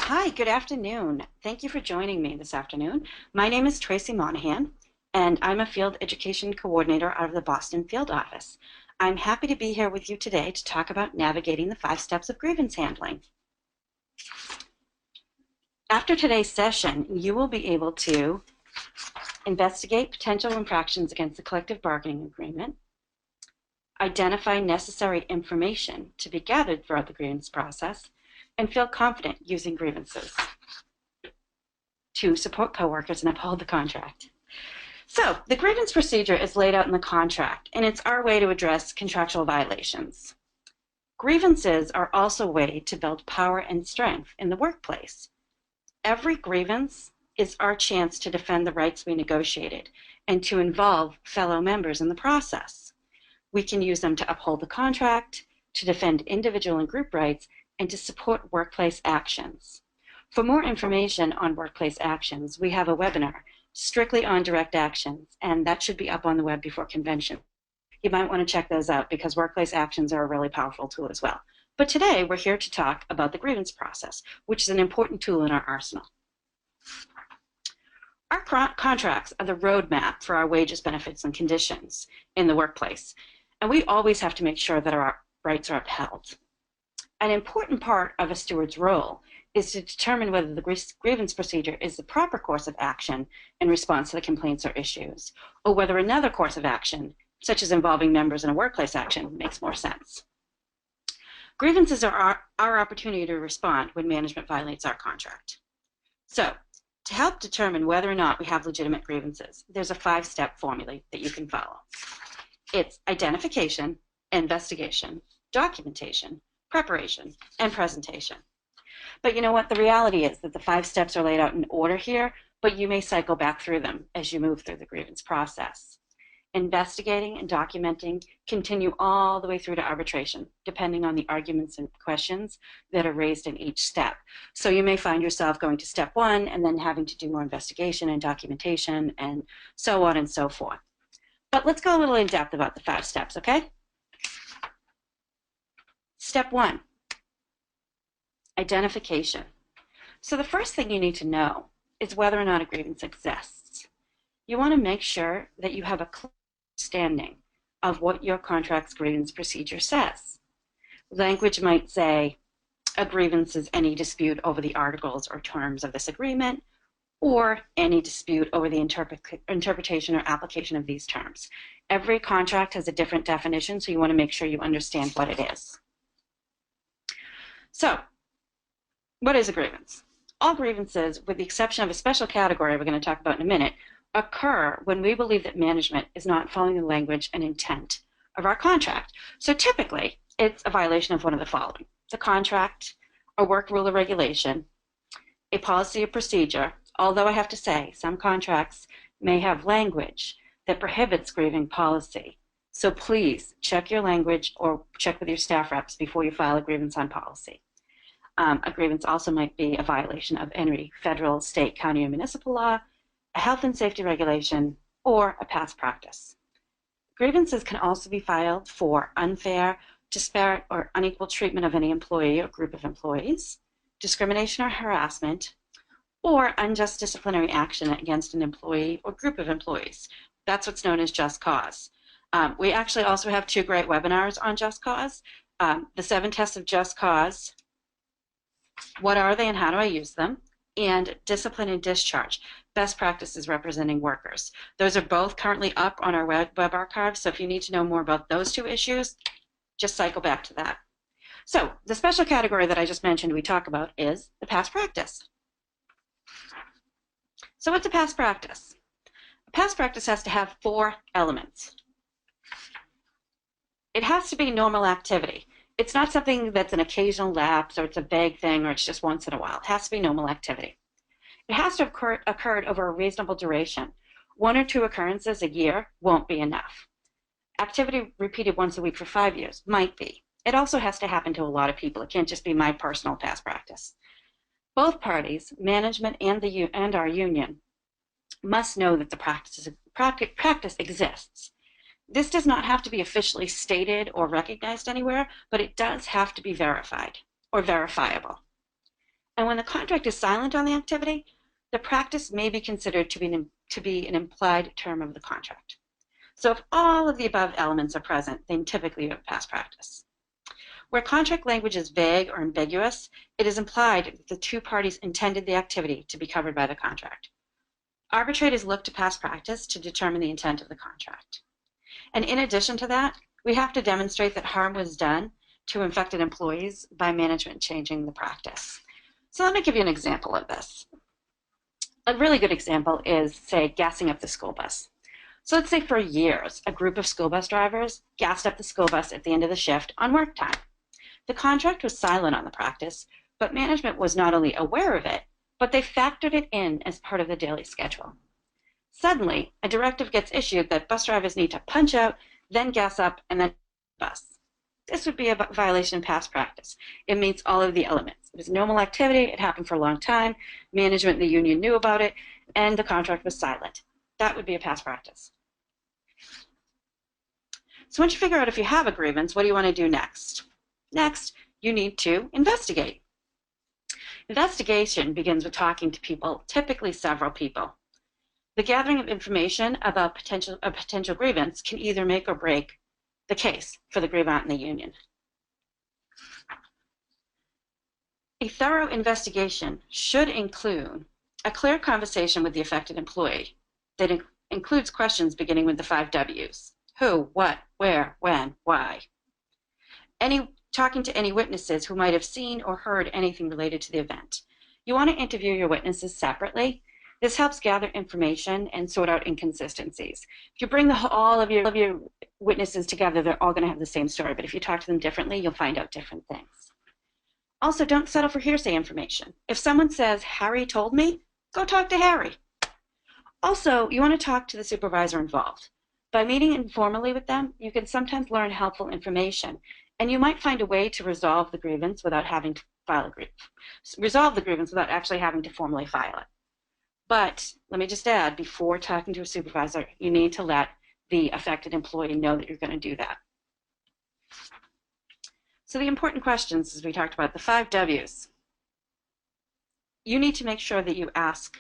Hi, good afternoon. Thank you for joining me this afternoon. My name is Tracy Monahan, and I'm a Field Education Coordinator out of the Boston Field Office. I'm happy to be here with you today to talk about navigating the 5 steps of grievance handling. After today's session, you will be able to investigate potential infractions against the collective bargaining agreement, identify necessary information to be gathered throughout the grievance process, and feel confident using grievances to support coworkers and uphold the contract. So the grievance procedure is laid out in the contract, and it's our way to address contractual violations. Grievances are also a way to build power and strength in the workplace. Every grievance is our chance to defend the rights we negotiated and to involve fellow members in the process. We can use them to uphold the contract, to defend individual and group rights, and to support workplace actions. For more information on workplace actions, we have a webinar strictly on direct actions, and that should be up on the web before convention. You might want to check those out because workplace actions are a really powerful tool as well. But today we're here to talk about the grievance process, which is an important tool in our arsenal. Our contracts are the roadmap for our wages, benefits, and conditions in the workplace, and we always have to make sure that our rights are upheld. An important part of a steward's role is to determine whether the grievance procedure is the proper course of action in response to the complaints or issues, or whether another course of action, such as involving members in a workplace action, makes more sense. Grievances are our opportunity to respond when management violates our contract. So, to help determine whether or not we have legitimate grievances, there's a 5-step formula that you can follow. It's identification, investigation, documentation, preparation, and presentation. But you know what? The reality is that the 5 steps are laid out in order here, but you may cycle back through them as you move through the grievance process. Investigating and documenting continue all the way through to arbitration, depending on the arguments and questions that are raised in each step. So you may find yourself going to step 1 and then having to do more investigation and documentation and so on and so forth. But let's go a little in depth about the 5 steps, okay? Step 1, identification. So the first thing you need to know is whether or not a grievance exists. You want to make sure that you have a clear understanding of what your contract's grievance procedure says. Language might say, a grievance is any dispute over the articles or terms of this agreement, or any dispute over the interpretation or application of these terms. Every contract has a different definition, so you want to make sure you understand what it is. So, what is a grievance? All grievances, with the exception of a special category we're going to talk about in a minute, occur when we believe that management is not following the language and intent of our contract. So typically, it's a violation of one of the following: the contract, a work rule or regulation, a policy or procedure, although I have to say some contracts may have language that prohibits grieving policy. So please check your language or check with your staff reps before you file a grievance on policy. A grievance also might be a violation of any federal, state, county, or municipal law, a health and safety regulation, or a past practice. Grievances can also be filed for unfair, disparate, or unequal treatment of any employee or group of employees, discrimination or harassment, or unjust disciplinary action against an employee or group of employees. That's what's known as just cause. We actually also have 2 great webinars on just cause. The 7 tests of just cause, what are they and how do I use them? And discipline and discharge, best practices representing workers. Those are both currently up on our web archive, so if you need to know more about those 2 issues, just cycle back to that. So the special category that I just mentioned we talk about is the past practice. So what's a past practice? A past practice has to have 4 elements. It has to be normal activity. It's not something that's an occasional lapse or it's a vague thing or it's just once in a while. It has to be normal activity. It has to have occurred over a reasonable duration. 1 or 2 occurrences a year won't be enough. Activity repeated once a week for 5 years might be. It also has to happen to a lot of people. It can't just be my personal past practice. Both parties, management and our union, must know that the practice exists. This does not have to be officially stated or recognized anywhere, but it does have to be verified or verifiable. And when the contract is silent on the activity, the practice may be considered to be an implied term of the contract. So if all of the above elements are present, then typically you have past practice. Where contract language is vague or ambiguous, it is implied that the two parties intended the activity to be covered by the contract. Arbitrators look to past practice to determine the intent of the contract. And in addition to that, we have to demonstrate that harm was done to infected employees by management changing the practice. So let me give you an example of this. A really good example is, say, gassing up the school bus. So let's say for years, a group of school bus drivers gassed up the school bus at the end of the shift on work time. The contract was silent on the practice, but management was not only aware of it, but they factored it in as part of the daily schedule. Suddenly, a directive gets issued that bus drivers need to punch out, then gas up, and then bus. This would be a violation of past practice. It meets all of the elements. It was normal activity, it happened for a long time, management and the union knew about it, and the contract was silent. That would be a past practice. So once you figure out if you have a grievance, what do you want to do next? Next, you need to investigate. Investigation begins with talking to people, typically several people. The gathering of information about a potential grievance can either make or break the case for the grievant and the union. A thorough investigation should include a clear conversation with the affected employee that includes questions beginning with the 5 W's. Who, what, where, when, why. Talking to any witnesses who might have seen or heard anything related to the event. You want to interview your witnesses separately. This helps gather information and sort out inconsistencies. If you bring all of your witnesses together, they're all going to have the same story, but if you talk to them differently, you'll find out different things. Also, don't settle for hearsay information. If someone says, Harry told me, go talk to Harry. Also, you want to talk to the supervisor involved. By meeting informally with them, you can sometimes learn helpful information, and you might find a way to resolve the grievance without having to file a grievance. Resolve the grievance without actually having to formally file it. But let me just add, before talking to a supervisor, you need to let the affected employee know that you're going to do that. So the important questions, as we talked about, the 5 W's. You need to make sure that you ask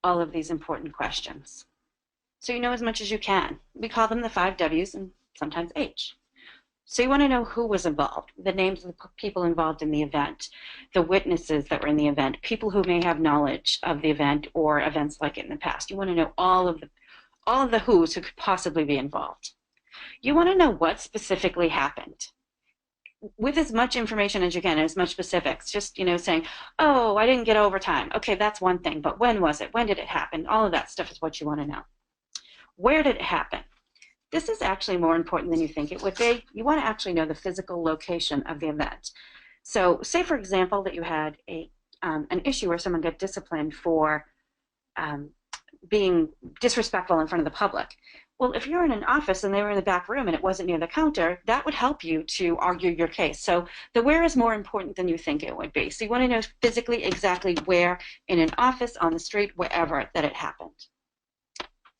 all of these important questions, so you know as much as you can. We call them the 5 W's and sometimes H. So you want to know who was involved, the names of the people involved in the event, the witnesses that were in the event, people who may have knowledge of the event or events like it in the past. You want to know all of the who's who could possibly be involved. You want to know what specifically happened, with as much information as you can, as much specifics. Just, saying, oh, I didn't get overtime. Okay, that's one thing, but when was it? When did it happen? All of that stuff is what you want to know. Where did it happen? This is actually more important than you think it would be. You want to actually know the physical location of the event. So say, for example, that you had an issue where someone got disciplined for being disrespectful in front of the public. Well, if you're in an office and they were in the back room and it wasn't near the counter, that would help you to argue your case. So the where is more important than you think it would be. So you want to know physically exactly where, in an office, on the street, wherever, that it happened.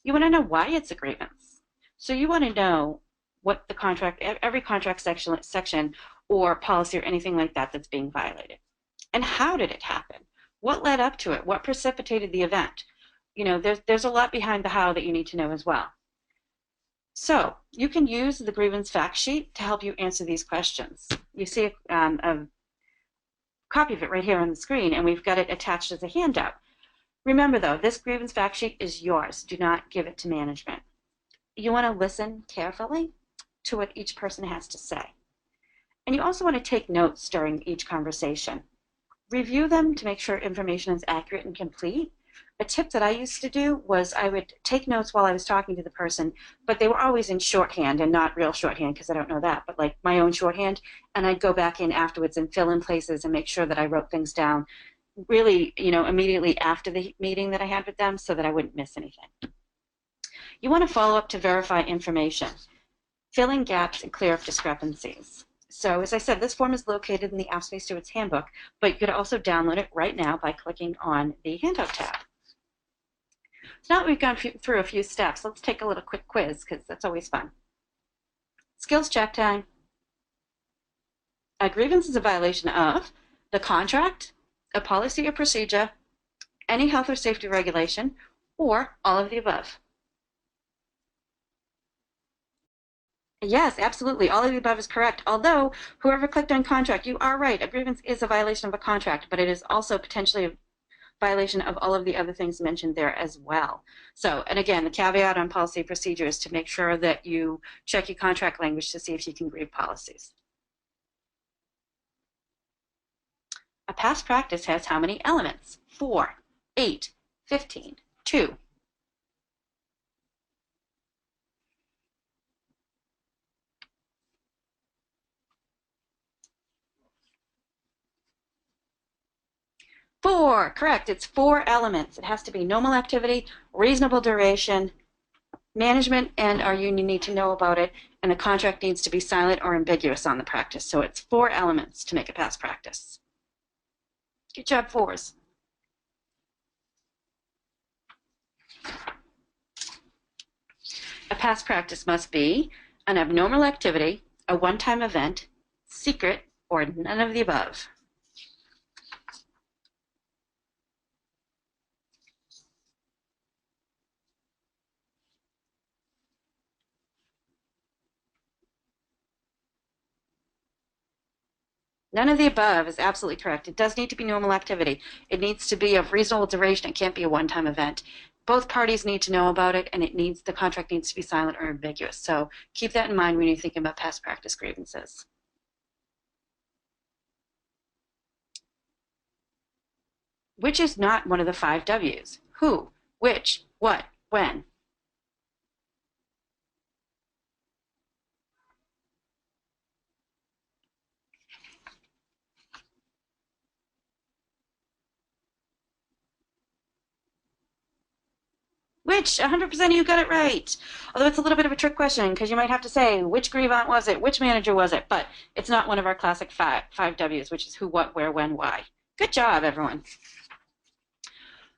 You want to know why it's a grievance. So you want to know what the contract, every contract section or policy or anything like that that's being violated. And how did it happen? What led up to it? What precipitated the event? There's a lot behind the how that you need to know as well. So you can use the grievance fact sheet to help you answer these questions. You see a copy of it right here on the screen, and we've got it attached as a handout. Remember, though, this grievance fact sheet is yours. Do not give it to management. You want to listen carefully to what each person has to say. And you also want to take notes during each conversation. Review them to make sure information is accurate and complete. A tip that I used to do was I would take notes while I was talking to the person, but they were always in shorthand and not real shorthand because I don't know that, but like my own shorthand, and I'd go back in afterwards and fill in places and make sure that I wrote things down really, immediately after the meeting that I had with them so that I wouldn't miss anything. You want to follow up to verify information, fill in gaps and clear up discrepancies. So as I said, this form is located in the AFSCME Stewards Handbook, but you could also download it right now by clicking on the Handout tab. So now that we've gone through a few steps, let's take a little quick quiz because that's always fun. Skills check time. A grievance is a violation of the contract, a policy or procedure, any health or safety regulation, or all of the above. Yes, absolutely. All of the above is correct. Although, whoever clicked on contract, you are right. A grievance is a violation of a contract, but it is also potentially a violation of all of the other things mentioned there as well. So, and again, the caveat on policy procedure is to make sure that you check your contract language to see if you can grieve policies. A past practice has how many elements? 4, 8, 15, 2. Four, correct. It's 4 elements. It has to be normal activity, reasonable duration, management and our union need to know about it, and the contract needs to be silent or ambiguous on the practice. So it's 4 elements to make a past practice. Good job, 4s. A past practice must be an abnormal activity, a one-time event, secret, or none of the above. None of the above is absolutely correct. It does need to be normal activity. It needs to be of reasonable duration. It can't be a one-time event. Both parties need to know about it, and the contract needs to be silent or ambiguous. So keep that in mind when you're thinking about past practice grievances. Which is not one of the 5 W's? Who, which, what, when? Which, 100% of you got it right. Although it's a little bit of a trick question because you might have to say, which grievant was it? Which manager was it? But it's not one of our classic 5 W's, which is who, what, where, when, why. Good job, everyone.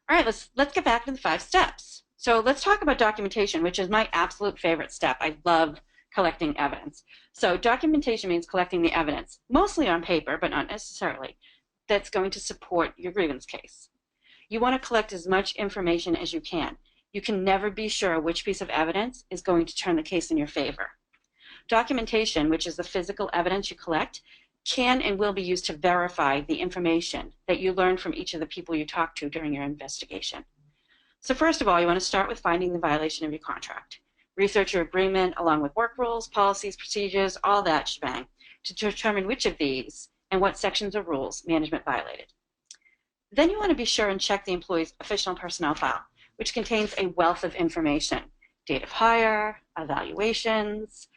All right, let's get back to the 5 steps. So let's talk about documentation, which is my absolute favorite step. I love collecting evidence. So documentation means collecting the evidence, mostly on paper, but not necessarily, that's going to support your grievance case. You want to collect as much information as you can. You can never be sure which piece of evidence is going to turn the case in your favor. Documentation, which is the physical evidence you collect, can and will be used to verify the information that you learned from each of the people you talked to during your investigation. So first of all, you want to start with finding the violation of your contract. Research your agreement along with work rules, policies, procedures, all that shebang to determine which of these and what sections or rules management violated. Then you want to be sure and check the employee's official personnel file, which contains a wealth of information: date of hire, evaluations,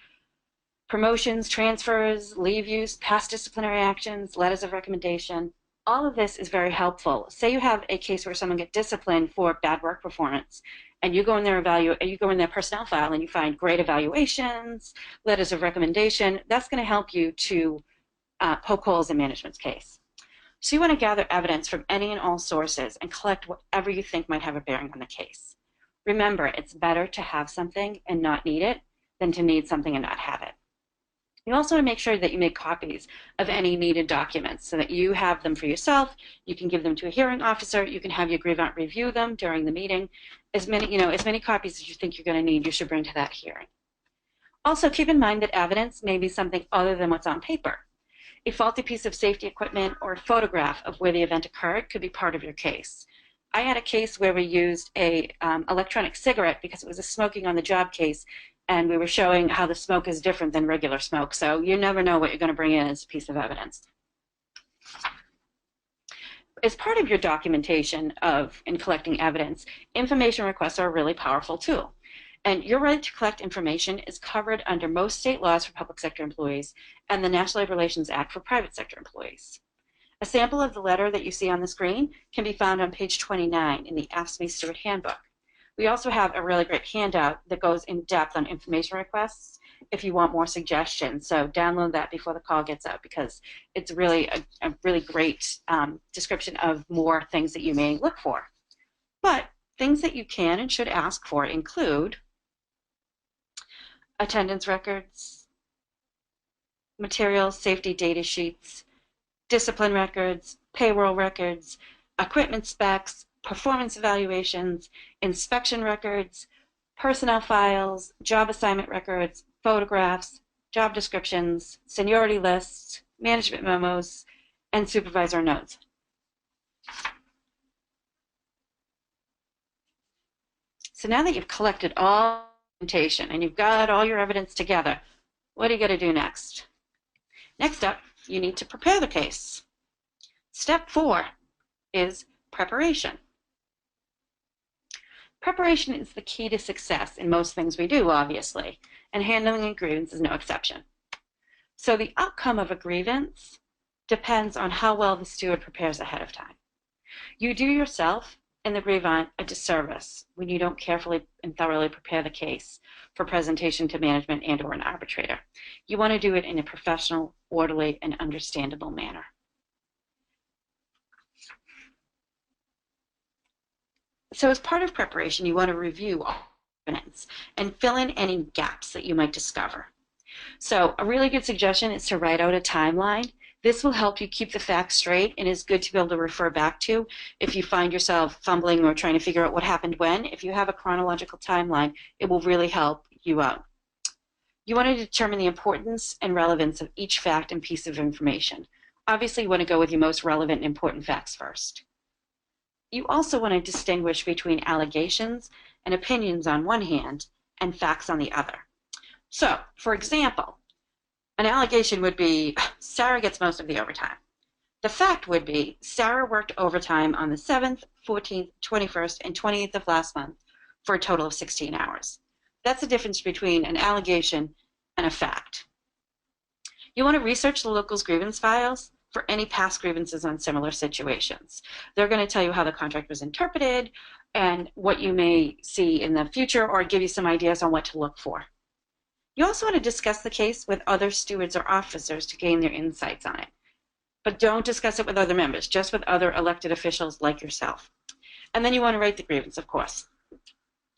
promotions, transfers, leave use, past disciplinary actions, letters of recommendation. All of this is very helpful. Say you have a case where someone gets disciplined for bad work performance, and you go in their personnel file and you find great evaluations, letters of recommendation. That's going to help you to poke holes in management's case. So you want to gather evidence from any and all sources and collect whatever you think might have a bearing on the case. Remember, it's better to have something and not need it than to need something and not have it. You also want to make sure that you make copies of any needed documents so that you have them for yourself. You can give them to a hearing officer. You can have your grievant review them during the meeting. As many copies as you think you're going to need, you should bring to that hearing. Also, keep in mind that evidence may be something other than what's on paper. A faulty piece of safety equipment or a photograph of where the event occurred could be part of your case. I had a case where we used a electronic cigarette because it was a smoking on the job case, and we were showing how the smoke is different than regular smoke. So you never know what you're going to bring in as a piece of evidence. As part of your documentation in collecting evidence, information requests are a really powerful tool. And your right to collect information is covered under most state laws for public sector employees and the National Labor Relations Act for private sector employees. A sample of the letter that you see on the screen can be found on page 29 in the AFSCME Steward Handbook. We also have a really great handout that goes in depth on information requests if you want more suggestions. So download that before the call gets out because it's really a really great description of more things that you may look for. But things that you can and should ask for include attendance records, materials, safety data sheets, discipline records, payroll records, equipment specs, performance evaluations, inspection records, personnel files, job assignment records, photographs, job descriptions, seniority lists, management memos, and supervisor notes. So now that you've collected all documentation and you've got all your evidence together, what do you got to do next? Next up, you need to prepare the case. Step 4 is preparation. Preparation is the key to success in most things we do, obviously, and handling a grievance is no exception. So the outcome of a grievance depends on how well the steward prepares ahead of time. You do yourself and the grievant a disservice when you don't carefully and thoroughly prepare the case for presentation to management and or an arbitrator. You want to do it in a professional, orderly, and understandable manner. So as part of preparation, you want to review all evidence and fill in any gaps that you might discover. So a really good suggestion is to write out a timeline. This will help you keep the facts straight and is good to be able to refer back to if you find yourself fumbling or trying to figure out what happened when. If you have a chronological timeline, it will really help you out. You want to determine the importance and relevance of each fact and piece of information. Obviously, you want to go with your most relevant and important facts first. You also want to distinguish between allegations and opinions on one hand and facts on the other. So, for example, an allegation would be Sarah gets most of the overtime. The fact would be Sarah worked overtime on the 7th, 14th, 21st, and 20th of last month for a total of 16 hours. That's the difference between an allegation and a fact. You want to research the local's grievance files for any past grievances on similar situations. They're going to tell you how the contract was interpreted and what you may see in the future or give you some ideas on what to look for. You also want to discuss the case with other stewards or officers to gain their insights on it. But don't discuss it with other members, just with other elected officials like yourself. And then you want to write the grievance, of course.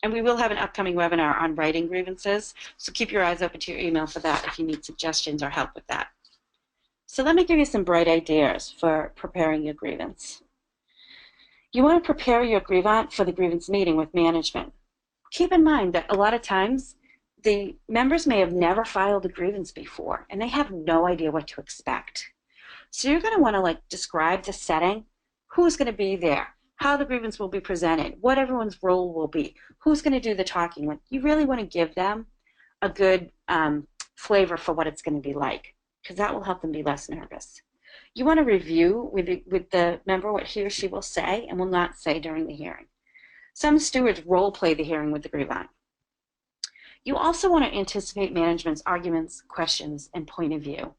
And we will have an upcoming webinar on writing grievances, so keep your eyes open to your email for that if you need suggestions or help with that. So let me give you some bright ideas for preparing your grievance. You want to prepare your grievant for the grievance meeting with management. Keep in mind that a lot of times the members may have never filed a grievance before and they have no idea what to expect. So you're going to want to describe the setting, who's going to be there, how the grievance will be presented, what everyone's role will be, who's going to do the talking. You really want to give them a good flavor for what it's going to be like, because that will help them be less nervous. You want to review with the member what he or she will say and will not say during the hearing. Some stewards role play the hearing with the grievant. You also want to anticipate management's arguments, questions, and point of view.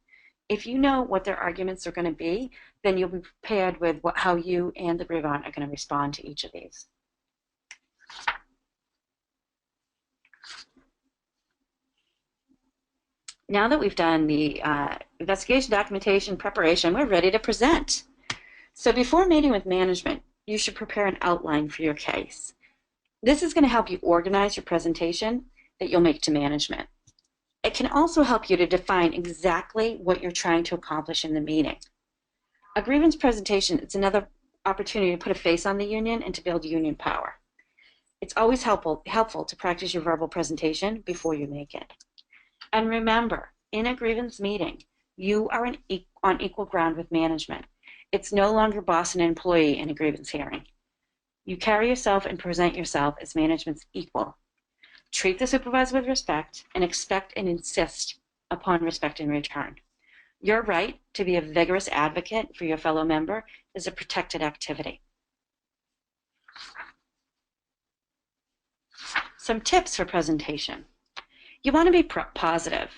If you know what their arguments are going to be, then you'll be prepared with how you and the grievant are going to respond to each of these. Now that we've done the investigation, documentation, preparation, we're ready to present. So before meeting with management, you should prepare an outline for your case. This is going to help you organize your presentation that you'll make to management. It can also help you to define exactly what you're trying to accomplish in the meeting. A grievance presentation is another opportunity to put a face on the union and to build union power. It's always helpful to practice your verbal presentation before you make it. And remember, in a grievance meeting, you are on equal ground with management. It's no longer boss and employee in a grievance hearing. You carry yourself and present yourself as management's equal. Treat the supervisor with respect and expect and insist upon respect in return. Your right to be a vigorous advocate for your fellow member is a protected activity. Some tips for presentation. You want to be positive.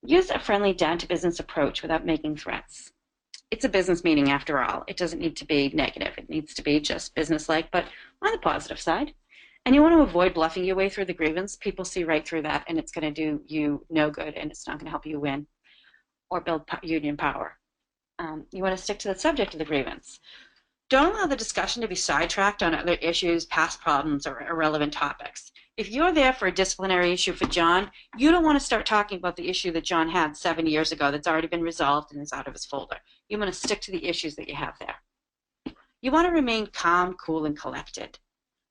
Use a friendly, down-to-business approach without making threats. It's a business meeting after all. It doesn't need to be negative. It needs to be just business-like, but on the positive side. And you want to avoid bluffing your way through the grievance. People see right through that, and it's going to do you no good, and it's not going to help you win or build union power. You want to stick to the subject of the grievance. Don't allow the discussion to be sidetracked on other issues, past problems, or irrelevant topics. If you're there for a disciplinary issue for John, you don't want to start talking about the issue that John had 7 years ago that's already been resolved and is out of his folder. You want to stick to the issues that you have there. You want to remain calm, cool, and collected.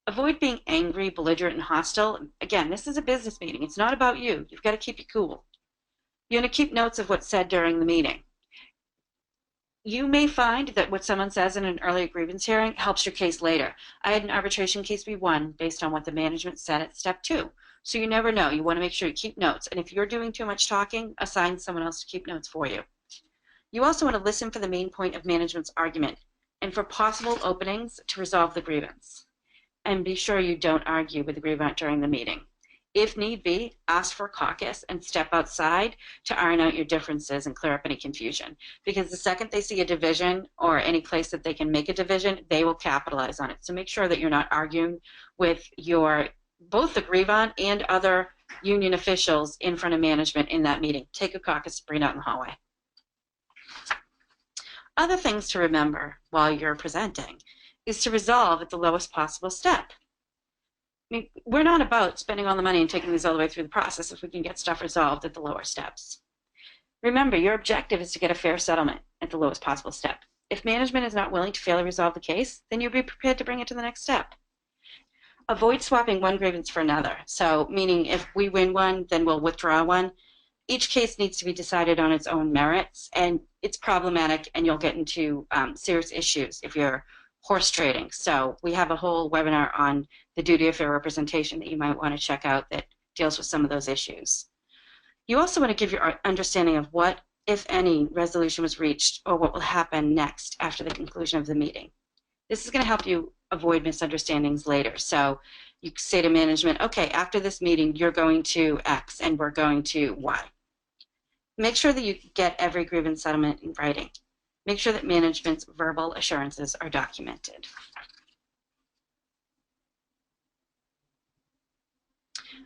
Avoid being angry, belligerent, and hostile. Again, this is a business meeting. It's not about you. You've got to keep it cool. You're going to keep notes of what's said during the meeting. You may find that what someone says in an early grievance hearing helps your case later. I had an arbitration case we won based on what the management said at step 2. So you never know. You want to make sure you keep notes. And if you're doing too much talking, assign someone else to keep notes for you. You also want to listen for the main point of management's argument and for possible openings to resolve the grievance. And be sure you don't argue with the grievant during the meeting. If need be, ask for a caucus and step outside to iron out your differences and clear up any confusion. Because the second they see a division or any place that they can make a division, they will capitalize on it. So make sure that you're not arguing with both the grievant and other union officials in front of management in that meeting. Take a caucus, bring it out in the hallway. Other things to remember while you're presenting is to resolve at the lowest possible step. I mean, we're not about spending all the money and taking these all the way through the process if we can get stuff resolved at the lower steps. Remember, your objective is to get a fair settlement at the lowest possible step. If management is not willing to fairly resolve the case, then you'll be prepared to bring it to the next step. Avoid swapping one grievance for another. So, meaning if we win one, then we'll withdraw one. Each case needs to be decided on its own merits, and it's problematic, and you'll get into serious issues if you're horse trading. So we have a whole webinar on the duty of fair representation that you might want to check out that deals with some of those issues. You also want to give your understanding of what, if any, resolution was reached or what will happen next after the conclusion of the meeting. This is going to help you avoid misunderstandings later. So you say to management, okay, after this meeting, you're going to X and we're going to Y. Make sure that you get every grievance settlement in writing. Make sure that management's verbal assurances are documented.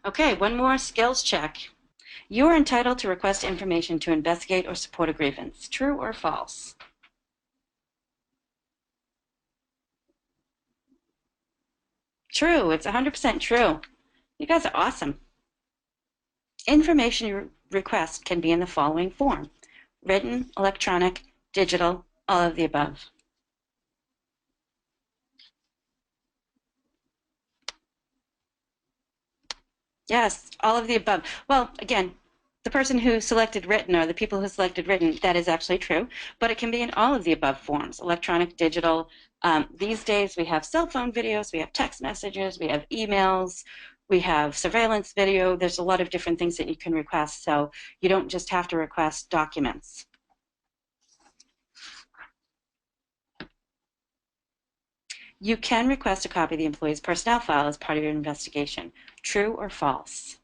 Okay, one more skills check. You are entitled to request information to investigate or support a grievance. True or false? True. It's 100% true. You guys are awesome. Information you request can be in the following form: written, electronic, digital, all of the above. Yes, all of the above. Well, again, the person who selected written or the people who selected written, that is actually true, but it can be in all of the above forms: electronic, digital. These days we have cell phone videos, we have text messages, we have emails, we have surveillance video. There's a lot of different things that you can request, so you don't just have to request documents. You can request a copy of the employee's personnel file as part of your investigation. True or false?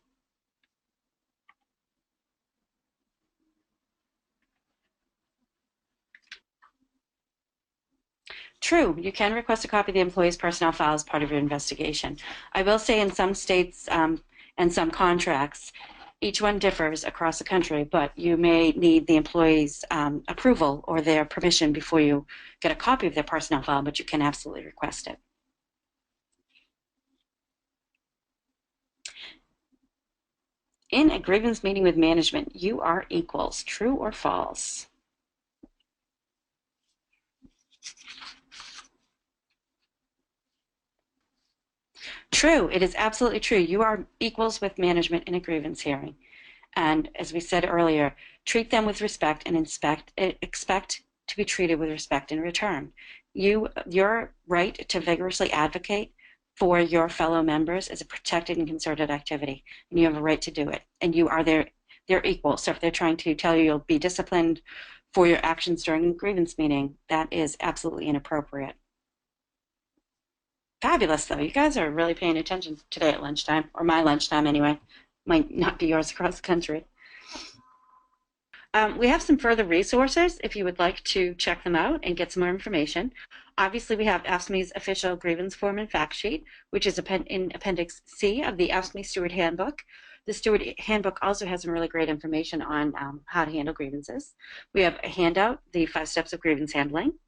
True, you can request a copy of the employee's personnel file as part of your investigation. I will say in some states and some contracts, each one differs across the country, but you may need the employee's approval or their permission before you get a copy of their personnel file, but you can absolutely request it. In a grievance meeting with management, you are equals. True or false? True. It is absolutely true. You are equals with management in a grievance hearing. And as we said earlier, treat them with respect and expect to be treated with respect in return. Your right to vigorously advocate for your fellow members is a protected and concerted activity, and you have a right to do it. And you are their equal. So if they're trying to tell you you'll be disciplined for your actions during a grievance meeting, that is absolutely inappropriate. Fabulous, though. You guys are really paying attention today at lunchtime, or my lunchtime anyway. Might not be yours across the country. We have some further resources if you would like to check them out and get some more information. Obviously, we have AFSCME's official grievance form and fact sheet, which is in Appendix C of the AFSCME Steward Handbook. The Steward Handbook also has some really great information on how to handle grievances. We have a handout, the 5 steps of grievance handling.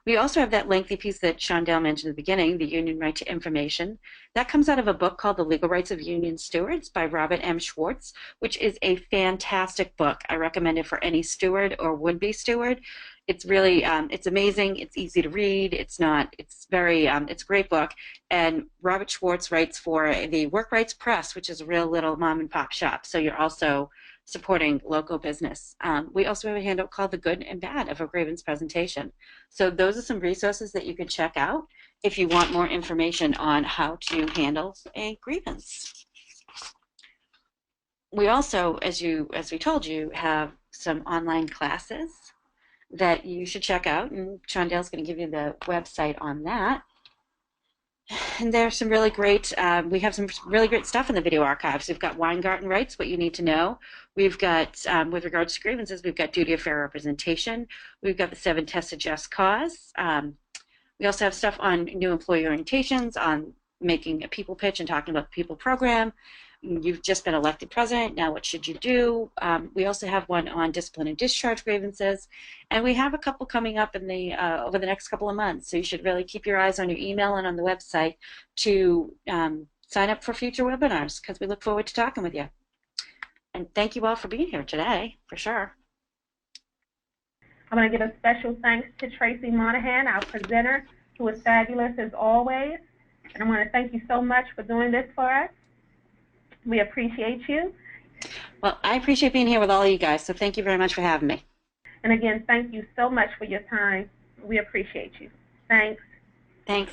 We also have that lengthy piece that Shondell mentioned at the beginning, the Union Right to Information. That comes out of a book called The Legal Rights of Union Stewards by Robert M. Schwartz, which is a fantastic book. I recommend it for any steward or would-be steward. It's really, it's amazing. It's easy to read. It's not, it's very, it's a great book. And Robert Schwartz writes for the Work Rights Press, which is a real little mom and pop shop. So you're also supporting local business. We also have a handout called The Good and Bad of a Grievance Presentation. So those are some resources that you can check out if you want more information on how to handle a grievance. We also, as we told you, have some online classes that you should check out, and Shondale's going to give you the website on that. And there's some really great, we have some really great stuff in the video archives. We've got Weingarten Rights, What You Need to Know. We've got, with regards to grievances, we've got Duty of Fair Representation. We've got the 7 Tests of Just Cause. We also have stuff on new employee orientations, on making a people pitch and talking about the people program. You've just been elected president, now what should you do? We also have one on discipline and discharge grievances, and we have a couple coming up in the over the next couple of months, so you should really keep your eyes on your email and on the website to sign up for future webinars, because we look forward to talking with you. And thank you all for being here today, for sure. I'm going to give a special thanks to Tracy Monahan, our presenter, who was fabulous as always, and I want to thank you so much for doing this for us. We appreciate you. Well, I appreciate being here with all of you guys, so thank you very much for having me. And again, thank you so much for your time. We appreciate you. Thanks. Thanks.